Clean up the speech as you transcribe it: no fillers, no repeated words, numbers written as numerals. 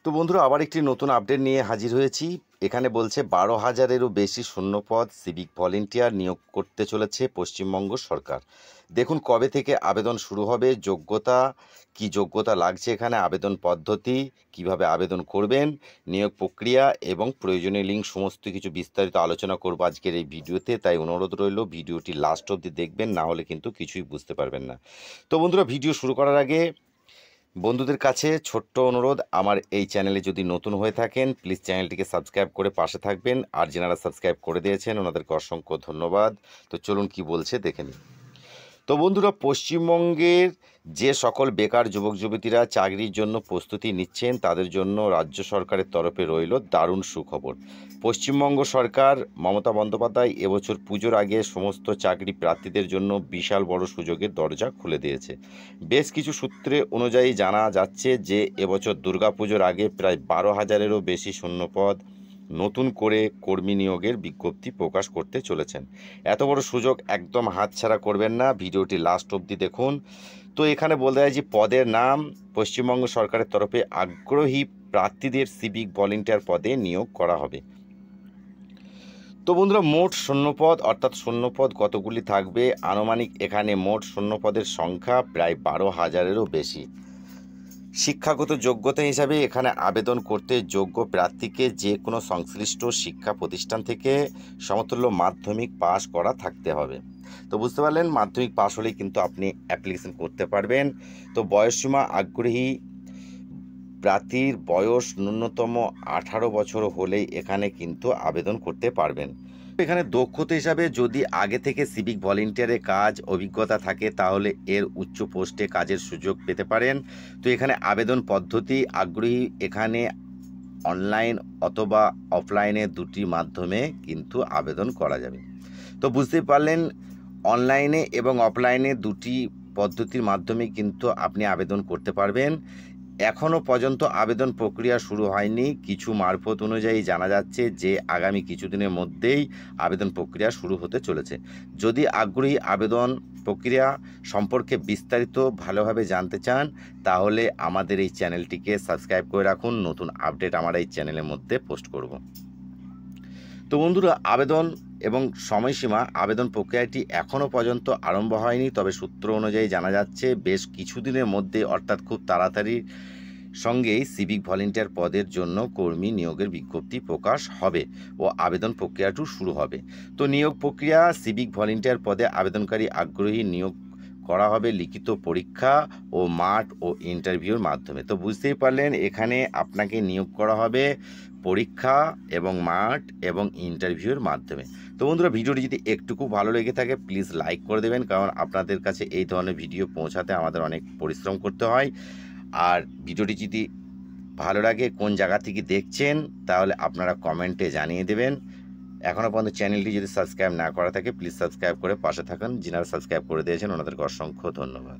তো বন্ধুরা আবার একটি নতুন আপডেট নিয়ে হাজির হয়েছি। এখানে বলছে 12,000-এরও বেশি শূন্যপদ সিভিক ভলেন্টিয়ার নিয়োগ করতে চলেছে পশ্চিমবঙ্গ সরকার। দেখুন কবে থেকে আবেদন শুরু হবে, যোগ্যতা কি যোগ্যতা লাগছে, এখানে আবেদন পদ্ধতি, কিভাবে আবেদন করবেন, নিয়োগ প্রক্রিয়া এবং প্রয়োজনীয় লিঙ্ক সমস্ত কিছু বিস্তারিত আলোচনা করব আজকের এই ভিডিওতে। তাই অনুরোধ রইল ভিডিওটি লাস্ট অবধি দেখবেন, না হলে কিন্তু কিছুই বুঝতে পারবেন না। তো বন্ধুরা ভিডিও শুরু করার আগে বন্ধুদের কাছে ছোট্ট অনুরোধ, আমার এই চ্যানেলে যদি নতুন হয়ে থাকেন প্লিজ চ্যানেলটিকে সাবস্ক্রাইব করে পাশে থাকবেন, আর যারা সাবস্ক্রাইব করে দিয়েছেন ওনাদেরকে অসংখ্য ধন্যবাদ। তো চলুন কি বলছে দেখে নিই। তো বন্ধুরা, পশ্চিমবঙ্গের যে সকল বেকার যুবক যুবতীরা চাকরির জন্য প্রস্তুতি নিচ্ছেন তাদের জন্য রাজ্য সরকারের তরফে রইল দারুণ সুখবর। পশ্চিমবঙ্গ সরকার মমতা বন্দ্যোপাধ্যায় এবছর পুজোর আগে সমস্ত চাকরি প্রার্থীদের জন্য বিশাল বড় সুযোগের দরজা খুলে দিয়েছে। বেশ কিছু সূত্রে অনুযায়ী জানা যাচ্ছে যে এবছর দুর্গাপুজোর আগে প্রায় 12,000-এরও বেশি শূন্যপদ নতুন করে কর্মী নিয়োগের বিজ্ঞপ্তি প্রকাশ করতে চলেছেন। এত বড় সুযোগ একদম হাতছাড়া করবেন না, ভিডিওটি লাস্ট অবধি দেখুন। তো এখানে বলতে হয় যে পদের নাম, পশ্চিমবঙ্গ সরকারের তরফে আগ্রহী প্রার্থীদের সিভিক ভলেন্টিয়ার পদে নিয়োগ করা হবে। তো বন্ধুরা, মোট শূন্যপদ অর্থাৎ শূন্যপদ কতগুলি থাকবে, আনুমানিক এখানে মোট শূন্যপদের সংখ্যা প্রায় 12,000-এরও বেশি। শিক্ষাগত যোগ্যতা হিসাবে এখানে আবেদন করতে যোগ্য প্রার্থীকে যে কোনো সংশ্লিষ্ট শিক্ষা প্রতিষ্ঠান থেকে সমতুল্য মাধ্যমিক পাশ করা থাকতে হবে। তো বুঝতে পারলেন, মাধ্যমিক পাশ হলেই কিন্তু আপনি অ্যাপ্লিকেশন করতে পারবেন। তো বয়সসীমা, আগ্রহী প্রার্থীর বয়স ন্যূনতম 18 বছর হলেই এখানে কিন্তু আবেদন করতে পারবেন। এখানে দক্ষতা হিসাবে যদি আগে থেকে সিভিক ভলেন্টিয়ারের কাজ অভিজ্ঞতা থাকে তাহলে এর উচ্চ পোস্টে কাজের সুযোগ পেতে পারেন। তো এখানে আবেদন পদ্ধতি, আগ্রহী এখানে অনলাইন অথবা অফলাইনে দুটি মাধ্যমে কিন্তু আবেদন করা যাবে। তো বুঝতেই পারলেন, অনলাইনে এবং অফলাইনে দুটি পদ্ধতির মাধ্যমে কিন্তু আপনি আবেদন করতে পারবেন। এখনও পর্যন্ত আবেদন প্রক্রিয়া শুরু হয়নি, কিছু মারফত অনুযায়ী জানা যাচ্ছে যে আগামী কিছুদিনের মধ্যেই আবেদন প্রক্রিয়া শুরু হতে চলেছে। যদি আগ্রহী আবেদন প্রক্রিয়া সম্পর্কে বিস্তারিত ভালোভাবে জানতে চান তাহলে আমাদের এই চ্যানেলটিকে সাবস্ক্রাইব করে রাখুন, নতুন আপডেট আমরা এই চ্যানেলের মধ্যে পোস্ট করব। তো বন্ধুরা, আবেদন এবং সময়সীমা, আবেদন প্রক্রিয়াটি এখনও পর্যন্ত আরম্ভ হয়নি, তবে সূত্র অনুযায়ী জানা যাচ্ছে বেশ কিছুদিনের মধ্যে অর্থাৎ খুব তাড়াতাড়ি সঙ্গেই সিভিক ভলেন্টিয়ার পদের জন্য কর্মী নিয়োগের বিজ্ঞপ্তি প্রকাশ হবে ও আবেদন প্রক্রিয়াটিও শুরু হবে। তো নিয়োগ প্রক্রিয়া, সিভিক ভলেন্টিয়ার পদে আবেদনকারী আগ্রহী নিয়োগ করা হবে লিখিত পরীক্ষা ও মাঠ ও ইন্টারভিউর মাধ্যমে। তো বুঝতেই পারলেন, এখানে আপনাকে নিয়োগ করা হবে পরীক্ষা এবং মাঠ এবং ইন্টারভিউর মাধ্যমে। তো বন্ধুরা, ভিডিওটি যদি একটুকু ভালো লেগে থাকে প্লিজ লাইক করে দেবেন, কারণ আপনাদের কাছে এই ধরনের ভিডিও পৌঁছাতে আমাদের অনেক পরিশ্রম করতে হয়। আর ভিডিওটি যদি ভালো লাগে, কোন জায়গা থেকে দেখছেন তাহলে আপনারা কমেন্টে জানিয়ে দেবেন। এখনও পর্যন্ত চ্যানেলটি যদি সাবস্ক্রাইব না করা থাকে প্লিজ সাবস্ক্রাইব করে পাশে থাকুন। যিনারা সাবস্ক্রাইব করে দিয়েছেন ওনাদেরকে অসংখ্য ধন্যবাদ।